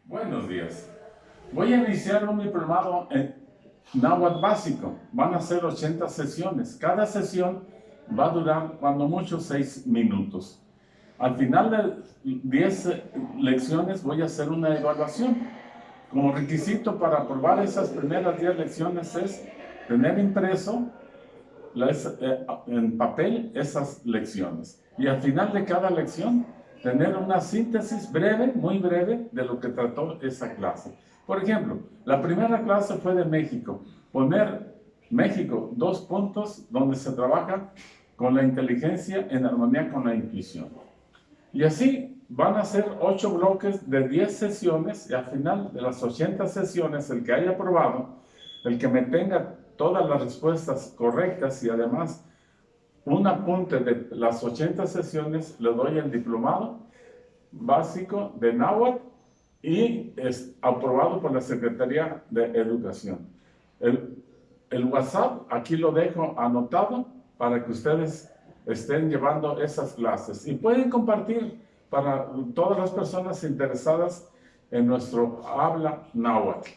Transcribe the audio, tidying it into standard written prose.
Buenos días. Voy a iniciar un diplomado en náhuatl básico. Van a ser 80 sesiones. Cada sesión va a durar cuando mucho 6 minutos. Al final de 10 lecciones voy a hacer una evaluación. Como requisito para aprobar esas primeras 10 lecciones es tener impreso en papel esas lecciones. Y al final de cada lección, tener una síntesis breve, muy breve, de lo que trató esa clase. Por ejemplo, la primera clase fue de México. Poner México, 2 puntos, donde se trabaja con la inteligencia en armonía con la intuición. Y así van a ser 8 bloques de 10 sesiones, y al final de las 80 sesiones, el que haya aprobado, el que me tenga todas las respuestas correctas y además un apunte de las 80 sesiones, le doy el diplomado básico de náhuatl y es aprobado por la Secretaría de Educación. El WhatsApp aquí lo dejo anotado para que ustedes estén llevando esas clases y pueden compartir para todas las personas interesadas en nuestro habla náhuatl.